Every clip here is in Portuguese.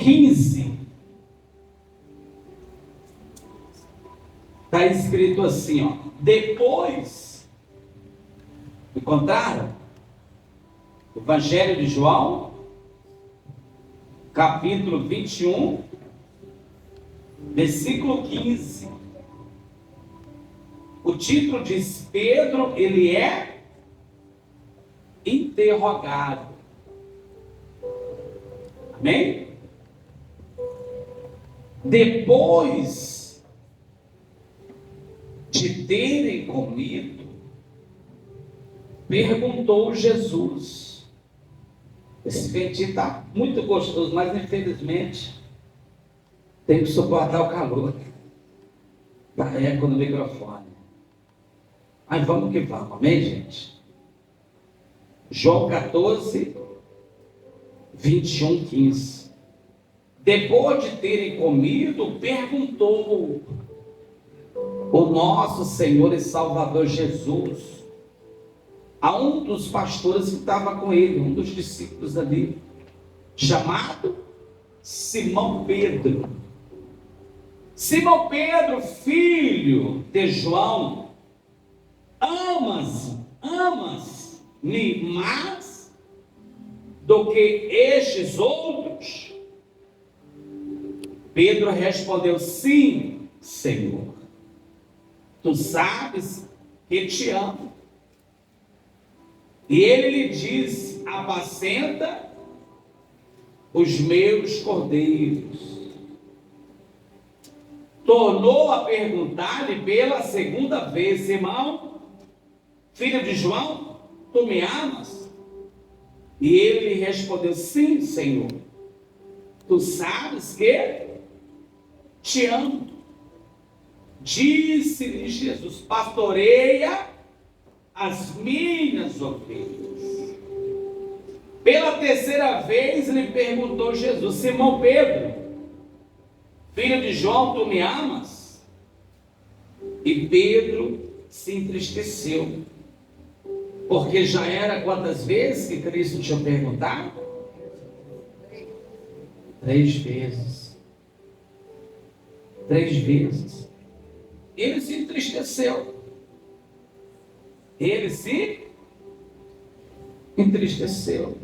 15. Está escrito assim, ó. Depois, encontraram? Evangelho de João, capítulo 21, versículo 15. O título diz: Pedro, ele é interrogado. Amém? Depois de terem comido, perguntou Jesus. Esse feitiço está muito gostoso, mas infelizmente tem que suportar o calor da eco no microfone. Mas vamos que vamos, amém, gente? João 14, 21, 15. Depois de terem comido, perguntou o nosso Senhor e Salvador Jesus a um dos pastores que estava com ele, um dos discípulos ali, chamado Simão Pedro. Simão Pedro, filho de João, amas-me mais do que estes outros? Pedro respondeu: sim, Senhor, tu sabes que te amo. E ele lhe disse: apacenta os meus cordeiros. Tornou a perguntar-lhe pela segunda vez: Simão, filho de João, tu me amas? E ele lhe respondeu: sim, Senhor, tu sabes que te amo. Disse-lhe Jesus: pastoreia as minhas ovelhas. Pela terceira vez lhe perguntou Jesus: Simão Pedro, filho de João, tu me amas? E Pedro se entristeceu, porque já era quantas vezes que Cristo tinha perguntado? 3 vezes. 3 vezes. Ele se entristeceu. Ele se entristeceu.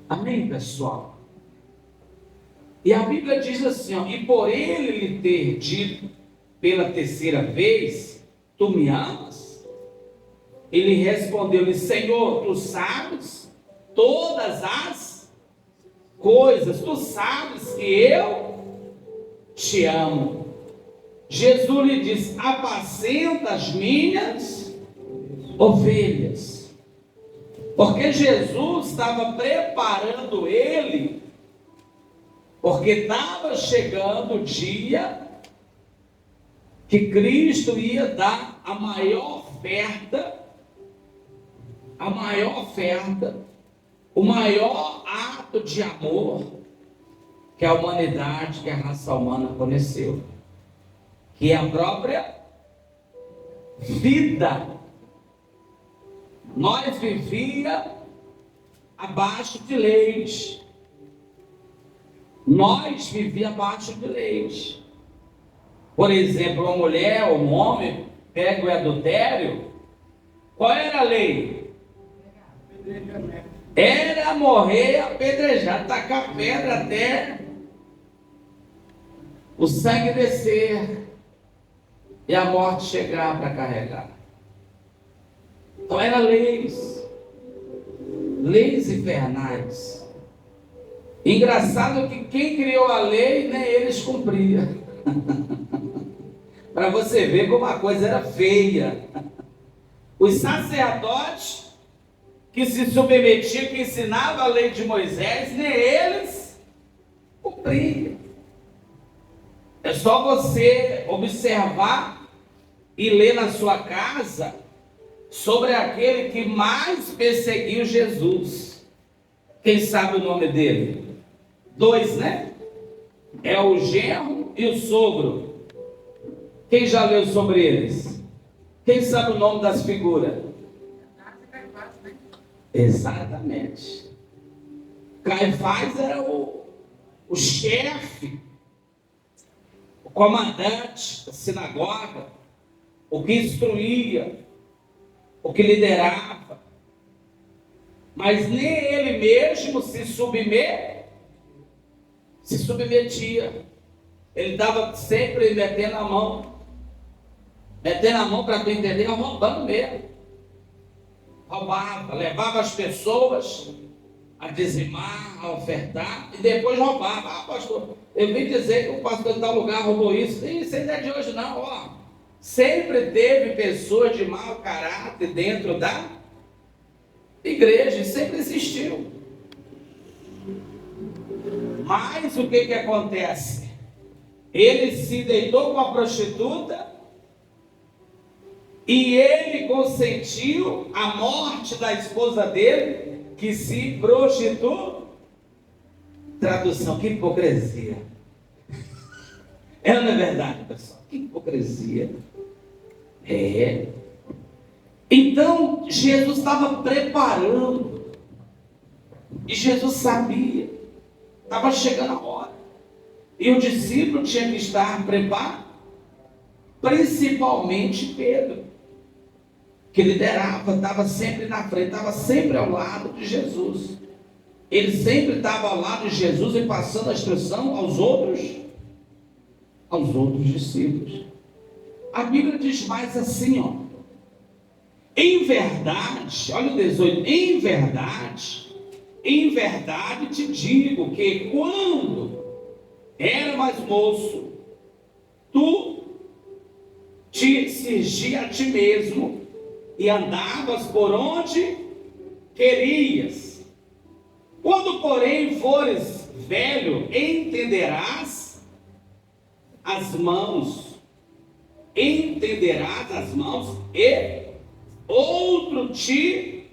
Amém, pessoal? E a Bíblia diz assim, ó, e por ele lhe ter dito pela terceira vez: tu me amas? Ele respondeu-lhe: Senhor, tu sabes todas as coisas, tu sabes que eu te amo. Jesus lhe disse: apacenta as minhas ovelhas. Porque Jesus estava preparando ele, porque estava chegando o dia que Cristo ia dar a maior oferta, o maior ato de amor que a humanidade, que a raça humana conheceu, que é a própria vida. Nós vivíamos abaixo de leis. Por exemplo, uma mulher ou um homem pega o adultério, qual era a lei? Era morrer apedrejado, tacar pedra até o sangue descer e a morte chegar para carregar. Então eram leis infernais. Engraçado que quem criou a lei, nem eles cumpriam. Para você ver como a coisa era feia. Os sacerdotes que se submetiam, que ensinavam a lei de Moisés, nem eles cumpriam. É só você observar e ler na sua casa sobre aquele que mais perseguiu Jesus. Quem sabe o nome dele? 2, né? É o genro e o sogro. Quem já leu sobre eles? Quem sabe o nome das figuras? Exatamente. Caifás era o chefe, o comandante da sinagoga, o que instruía, o que liderava. Mas nem ele mesmo se submetia. Ele estava sempre metendo a mão para tu entender, roubando mesmo. Roubava, levava as pessoas a dizimar, a ofertar, e depois roubava. Ah, pastor, eu vim dizer que o pastor de tal lugar roubou isso. Isso ainda é de hoje não, ó. Sempre teve pessoas de mau caráter dentro da igreja, sempre existiu. Mas o que acontece? Ele se deitou com a prostituta e ele consentiu a morte da esposa dele, que se prostituiu. Tradução, que hipocrisia. Não é verdade, pessoal? Que hipocrisia. Então, Jesus estava preparando. E Jesus sabia. Estava chegando a hora. E o discípulo tinha que estar preparado. Principalmente Pedro, que liderava, estava sempre na frente, estava sempre ao lado de Jesus. Ele sempre estava ao lado de Jesus e passando a instrução aos outros discípulos. A Bíblia diz mais assim, ó. Em verdade, olha o 18, em verdade te digo que quando era mais moço, tu te cingia a ti mesmo e andavas por onde querias. Quando, porém, fores velho, entenderás as mãos e outro te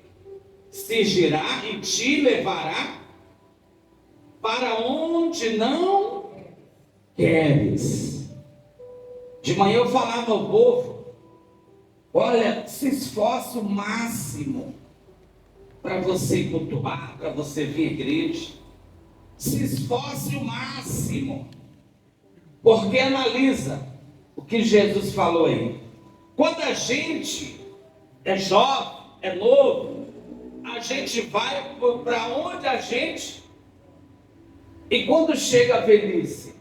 cingirá e te levará para onde não queres. De manhã eu falava ao povo, olha, se esforce o máximo para você cultuar, para você vir à igreja. Se esforce o máximo, porque analisa o que Jesus falou aí. Quando a gente é jovem, é novo, a gente vai para onde a gente, e quando chega a velhice,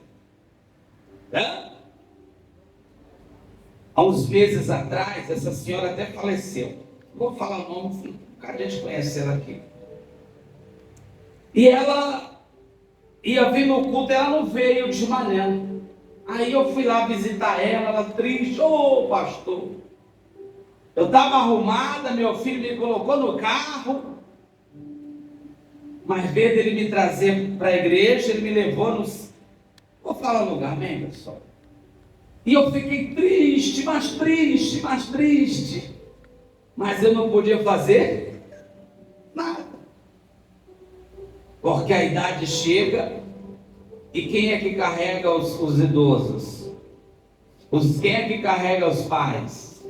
há uns meses atrás, essa senhora até faleceu. Vou falar o nome, a gente conhece ela aqui. E ela ia vir no culto, ela não veio de manhã. Aí eu fui lá visitar ela triste. Ô pastor, eu estava arrumada, meu filho me colocou no carro, mas em vez dele me trazer para a igreja, ele me levou nos... Vou falar o lugar, amém, pessoal? E eu fiquei triste, mais triste, mais triste. Mas eu não podia fazer nada. Porque a idade chega, e quem é que carrega os idosos? Quem é que carrega os pais?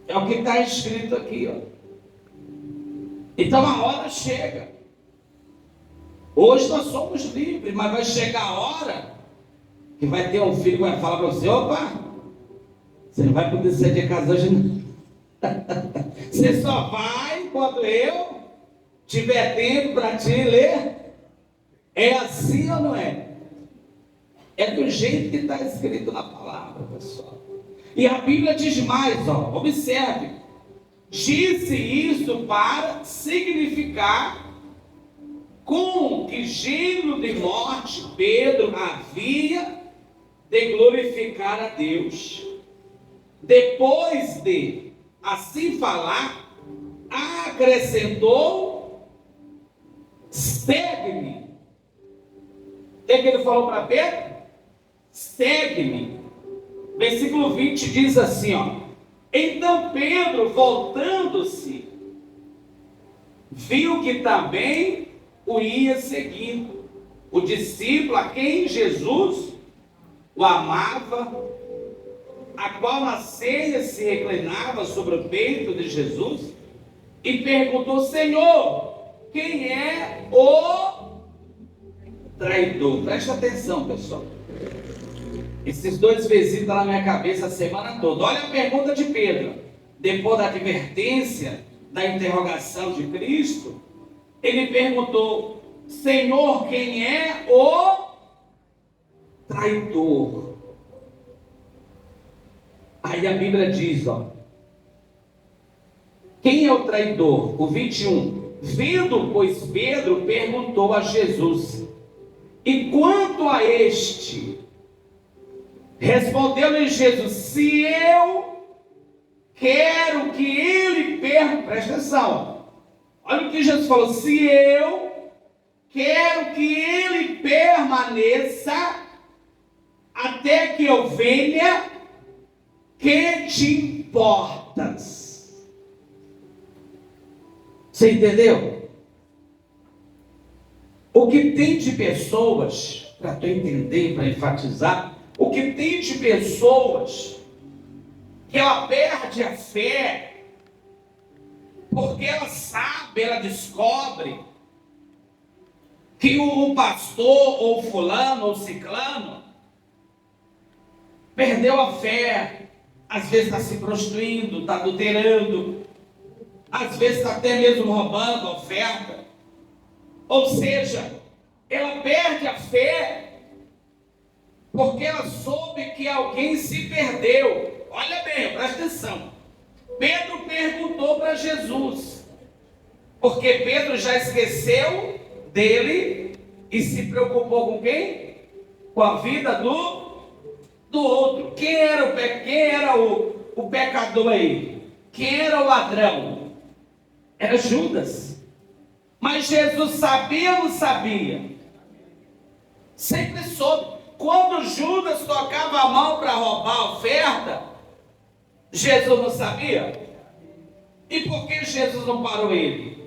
É o que está escrito aqui, ó. Então a hora chega. Hoje nós somos livres, mas vai chegar a hora que vai ter um filho que vai falar para você, opa, você não vai poder sair de casa hoje não. Você só vai quando eu tiver tempo para te ler. É assim ou não é? É do jeito que está escrito na palavra, pessoal. E a Bíblia diz mais, ó, observe. Disse isso para significar com que gênero de morte Pedro havia de glorificar a Deus. Depois de assim falar, acrescentou: segue-me. O que ele falou para Pedro? Segue-me. Versículo 20 diz assim, ó. Então Pedro, voltando-se, viu que também o ia seguindo, o discípulo a quem Jesus o amava, a qual na ceia se reclinava sobre o peito de Jesus, e perguntou: Senhor, quem é o traidor. Presta atenção, pessoal. Esses dois versículos estão na minha cabeça a semana toda. Olha a pergunta de Pedro. Depois da advertência, da interrogação de Cristo, ele perguntou: Senhor, quem é o traidor? Aí a Bíblia diz, quem é o traidor? O 21. Vendo, pois, Pedro perguntou a Jesus: e quanto a este? Respondeu-lhe Jesus: se eu quero que ele presta atenção, olha o que Jesus falou: se eu quero que ele permaneça até que eu venha, que te importas? Você entendeu? O que tem de pessoas, para tu entender, para enfatizar, o que tem de pessoas que ela perde a fé, porque ela sabe, ela descobre que o pastor, ou fulano, ou ciclano, perdeu a fé, às vezes está se prostituindo, está adulterando, às vezes está até mesmo roubando a oferta, ou seja, ela perde a fé, porque ela soube que alguém se perdeu. Olha bem, presta atenção. Pedro perguntou para Jesus, porque Pedro já esqueceu dele e se preocupou com quem? Com a vida do outro. Quem era o pecador aí? Quem era o ladrão? Era Judas. Mas Jesus sabia ou não sabia? Sempre soube. Quando Judas tocava a mão para roubar a oferta, Jesus não sabia? E por que Jesus não parou ele?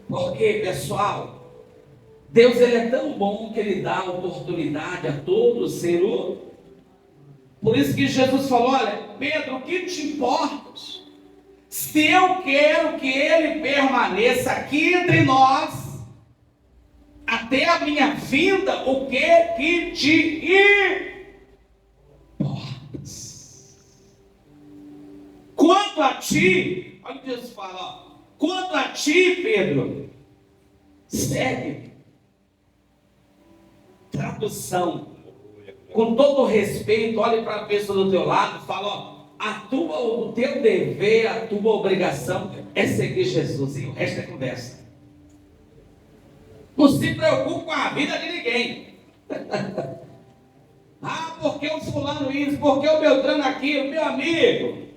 Porque, pessoal, Deus ele é tão bom que ele dá oportunidade a todo ser humano. Por isso que Jesus falou: olha, Pedro, o que te importas? Se eu quero que ele permaneça aqui entre nós, até a minha vinda, o que te importas? Quanto a ti, olha o que Jesus fala, quanto a ti, Pedro, segue. Tradução, com todo respeito, olhe para a pessoa do teu lado, fala, o teu dever, a tua obrigação é seguir Jesus, e o resto é conversa. Não se preocupe com a vida de ninguém. Porque o fulano isso, porque o Beltrano aquilo, meu amigo.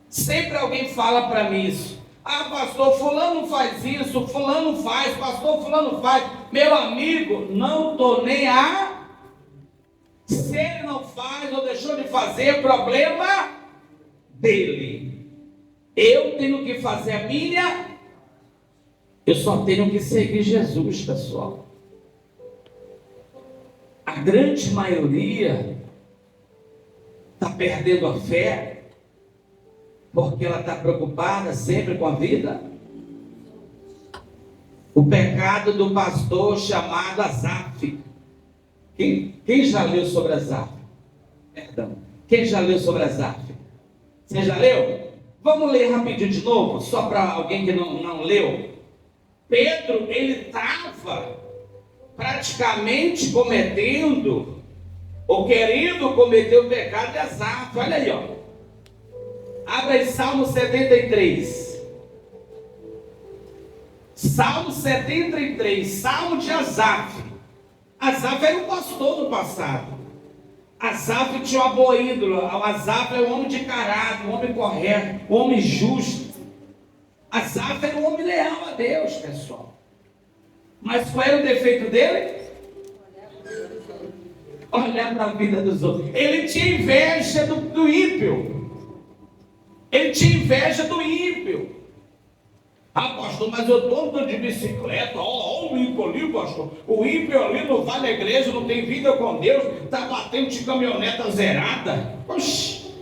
Sempre alguém fala para mim isso. Pastor, fulano faz isso, fulano faz, pastor, fulano faz. Meu amigo, não estou nem a... Se ele não faz ou deixou de fazer, problema dele. Eu tenho que fazer a minha... Eu só tenho que seguir Jesus, pessoal. A grande maioria está perdendo a fé porque ela está preocupada sempre com a vida. O pecado do pastor chamado Asaf. Quem já leu sobre Asaf? Perdão. Quem já leu sobre Asaf? Você já leu? Vamos ler rapidinho de novo, só para alguém que não leu. Pedro, ele estava praticamente cometendo, ou querendo cometer o pecado de Asaf. Olha aí, Abra aí Salmo 73. Salmo 73, Salmo de Asaf. Asaf era um pastor do passado. Asaf tinha uma boa índole. Asaf é um homem de caráter, um homem correto, um homem justo. Asaf era um homem leal a Deus, pessoal. Mas qual era o defeito dele? Olhar para a vida dos outros. Ele tinha inveja do ímpio. Ele tinha inveja do ímpio. Pastor, mas eu estou andando de bicicleta. Olha o ímpio ali, pastor. O ímpio ali não vai na igreja, não tem vida com Deus, está batendo de caminhoneta zerada. Oxi.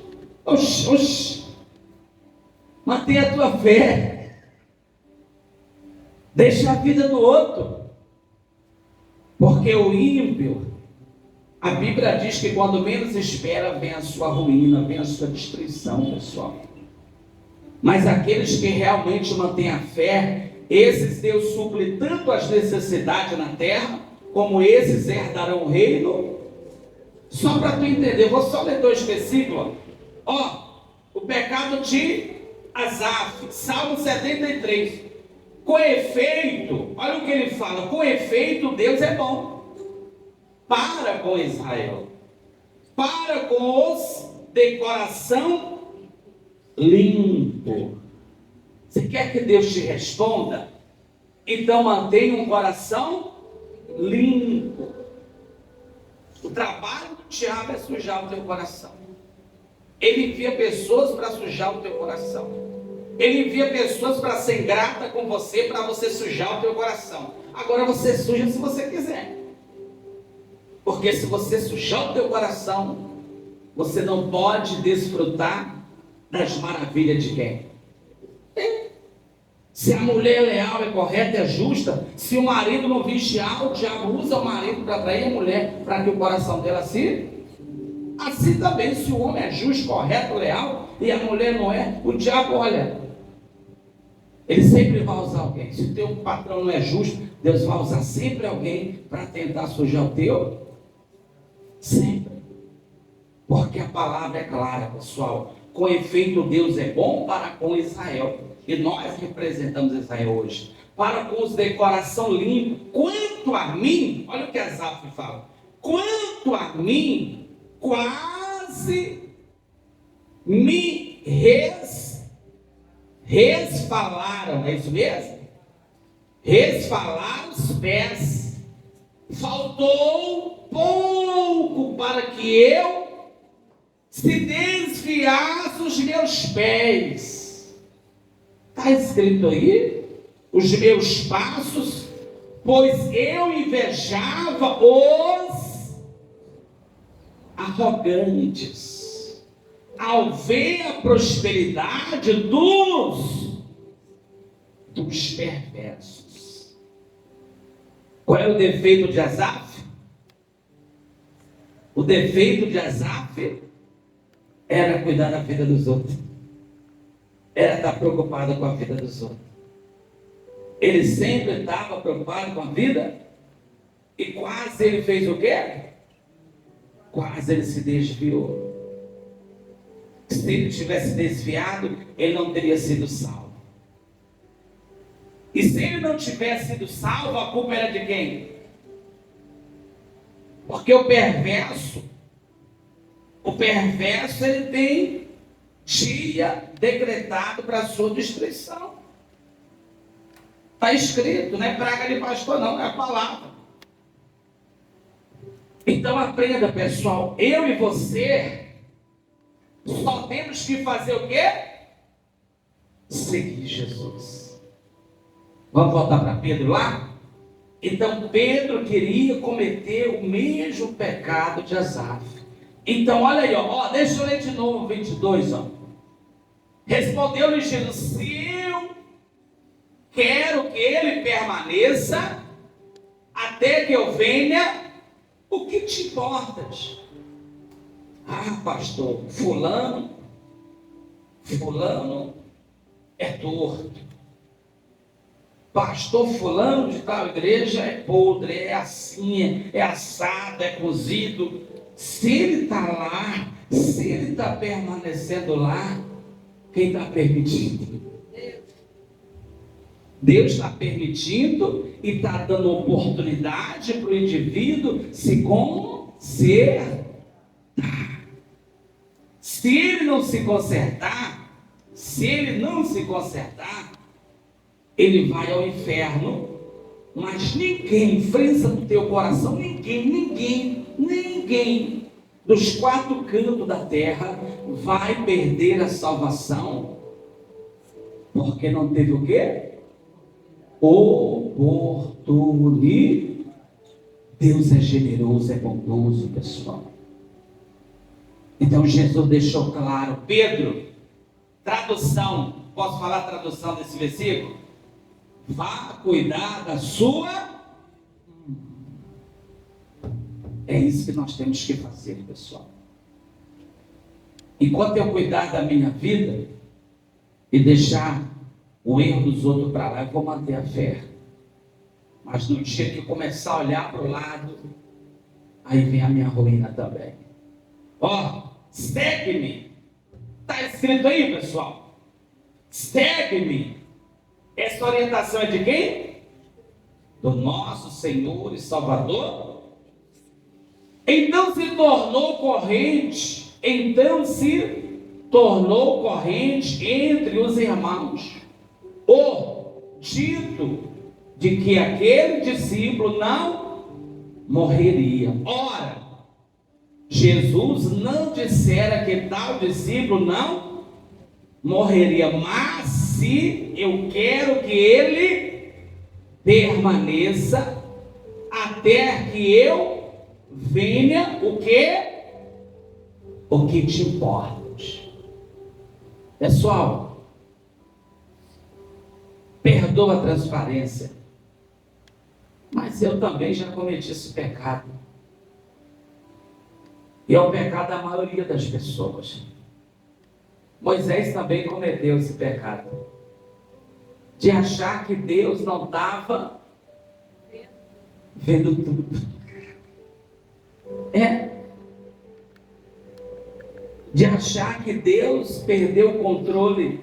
Mas tem a tua fé. Deixa a vida do outro. Porque o ímpio, a Bíblia diz que quando menos espera, vem a sua ruína, vem a sua destruição, pessoal. Mas aqueles que realmente mantêm a fé, esses Deus supre tanto as necessidades na terra, como esses herdarão o reino. Só para tu entender, vou só ler 2 versículos. O pecado de Asaf, Salmo 73. Com efeito, olha o que ele fala, com efeito Deus é bom para com Israel, para com os de coração limpo. Você quer que Deus te responda? Então mantenha um coração limpo. O trabalho do diabo é sujar o teu coração. Ele envia pessoas para sujar o teu coração. Ele envia pessoas para ser ingrata com você, para você sujar o teu coração. Agora você suja se você quiser. Porque se você sujar o teu coração, você não pode desfrutar das maravilhas de quem? Se a mulher é leal, é correta, é justa, se o marido não vigiar, o diabo usa o marido para atrair a mulher, para que o coração dela se... Assim também, se o homem é justo, correto, leal, e a mulher não é, o diabo, olha, ele sempre vai usar alguém. Se o teu patrão não é justo, Deus vai usar sempre alguém para tentar sujar o teu. Sempre. Porque a palavra é clara, pessoal. Com efeito, Deus é bom para com Israel. E nós representamos Israel hoje. Para com os de coração limpo. Quanto a mim, olha o que Asaf fala. Quanto a mim, quase me resfalaram. É isso mesmo? Resfalaram os pés. Faltou pouco para que eu se desviasse os meus pés. Está escrito aí? Os meus passos, pois eu invejava os arrogantes, ao ver a prosperidade dos perversos. Qual é o defeito de Asaf? O defeito de Asaf era cuidar da vida dos outros. Era estar preocupado com a vida dos outros. Ele sempre estava preocupado com a vida. E quase ele fez o quê? Quase ele se desviou. Se ele tivesse desviado, ele não teria sido salvo. E se ele não tivesse sido salvo, a culpa era de quem? Porque o perverso ele tem dia decretado para a sua destruição. Está escrito, não é praga de pastor não, é a palavra. Então aprenda, pessoal, eu e você só temos que fazer o quê? Seguir Jesus. Vamos voltar para Pedro lá? Então Pedro queria cometer o mesmo pecado de Asaf. Então olha aí, deixa eu ler de novo 22, Respondeu-lhe Jesus: se eu quero que ele permaneça até que eu venha, o que te importas? Pastor, fulano é torto. Pastor fulano de tal igreja é podre, é assim, é assado, é cozido. Se ele está lá, se ele está permanecendo lá, quem está permitindo? Deus está permitindo e está dando oportunidade para o indivíduo se consertar. Se ele não se consertar, ele vai ao inferno. Mas ninguém, frente do teu coração, ninguém dos 4 cantos da terra vai perder a salvação, porque não teve o quê? Oportunidade. Deus é generoso, é bondoso, pessoal. Então Jesus deixou claro. Pedro, tradução, posso falar a tradução desse versículo? Vá cuidar da sua. É isso que nós temos que fazer, pessoal. Enquanto eu cuidar da minha vida e deixar o erro dos outros para lá, eu vou manter a fé. Mas no dia que eu começar a olhar para o lado, aí vem a minha ruína também. Ó, segue-me. Está escrito aí, pessoal. Segue-me. Essa orientação é de quem? Do nosso Senhor e Salvador. Então se tornou corrente entre os irmãos o dito de que aquele discípulo não morreria. Ora, Jesus não dissera que tal discípulo não morreria, mas se eu quero que ele permaneça até que eu venha, o que te importa. Pessoal, perdoa a transparência, mas eu também já cometi esse pecado, e é o pecado da maioria das pessoas. Moisés também cometeu esse pecado, de achar que Deus não estava vendo tudo. De achar que Deus perdeu o controle,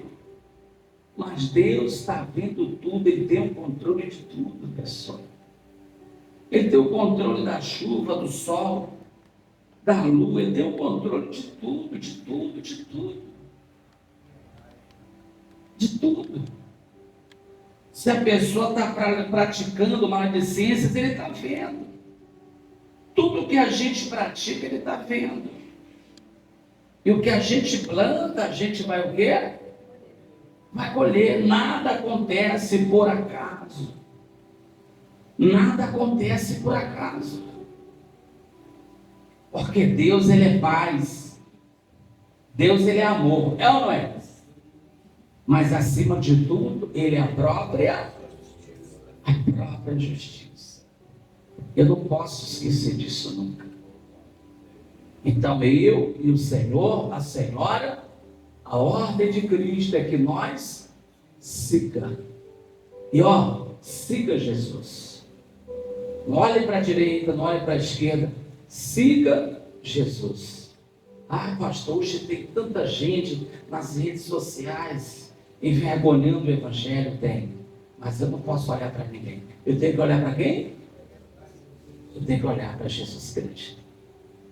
mas Deus está vendo tudo, Ele tem o controle de tudo, pessoal. Ele tem o controle da chuva, do sol, da lua, Ele tem o controle de tudo, de tudo, de tudo. De tudo. Se a pessoa está praticando maledicências, Ele está vendo. Tudo que a gente pratica, Ele está vendo. E o que a gente planta, a gente vai o quê? Vai colher. Nada acontece por acaso. Nada acontece por acaso. Porque Deus, Ele é paz. Deus, Ele é amor. É ou não é? Mas acima de tudo, Ele é a própria justiça. Eu não posso esquecer disso nunca. Então eu e o Senhor, a Senhora, a ordem de Cristo é que nós siga. E siga Jesus. Não olhe para a direita, não olhe para a esquerda. Siga Jesus. Ah, pastor, hoje tem tanta gente nas redes sociais envergonhando o Evangelho. Tem. Mas eu não posso olhar para ninguém. Eu tenho que olhar para quem? Eu tenho que olhar para Jesus Cristo.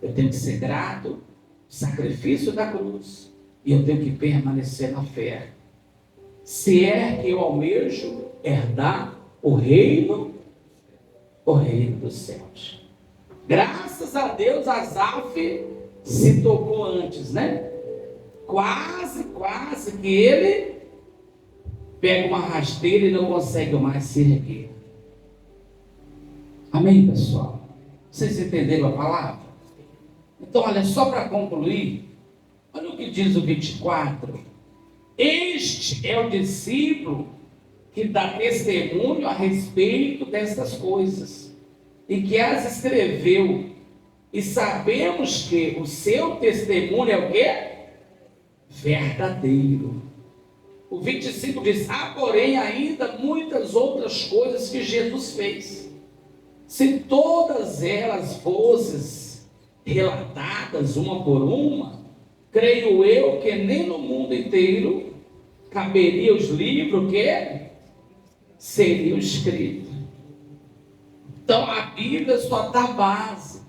Eu tenho que ser grato, sacrifício da cruz, e eu tenho que permanecer na fé. Se é que eu almejo herdar o reino dos céus. Graças a Deus, Asaf se tocou antes, né? Quase que ele pega uma rasteira e não consegue mais se erguer. Amém, pessoal? Vocês entenderam a palavra? Então, olha, só para concluir, olha o que diz o 24. Este é o discípulo que dá testemunho a respeito destas coisas, e que as escreveu, e sabemos que o seu testemunho é o quê? Verdadeiro. O 25 diz: há, porém, ainda muitas outras coisas que Jesus fez. Se todas elas fossem relatadas uma por uma, creio eu que nem no mundo inteiro caberia os livros que seriam escritos. Então a Bíblia só dá base.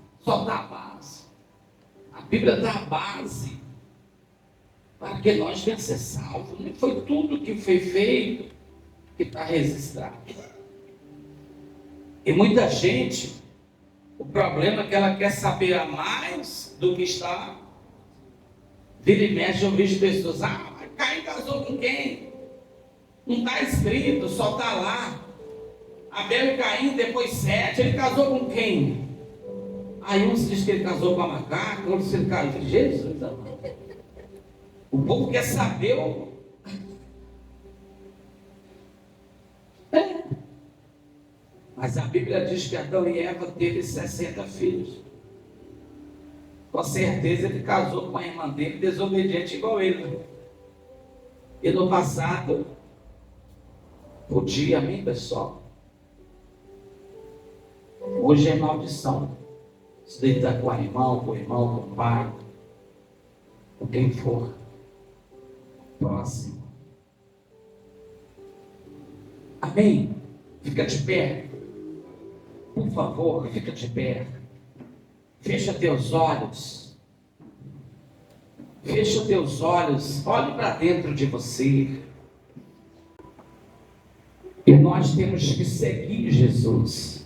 A Bíblia dá base para que nós venhamos ser salvos. Não foi tudo que foi feito que está registrado. E muita gente, o problema é que ela quer saber a mais do que está. Vira e mexe, eu vejo pessoas: Caim casou com quem? Não está escrito, só está lá. Abel e Caim, depois Sete, ele casou com quem? Aí uns dizem que ele casou com a macaca, outros dizem que ele casou com Jesus. O povo quer saber Mas a Bíblia diz que Adão e Eva teve 60 filhos. Com certeza ele casou com uma irmã dele desobediente igual ele. E no passado, podia, amém, pessoal? Hoje é maldição. Se deitar com a irmã, com o irmão, com o pai, com quem for próximo. Amém? Fica de pé. Por favor, fica de pé. Fecha teus olhos. Fecha teus olhos. Olhe para dentro de você. E nós temos que seguir Jesus.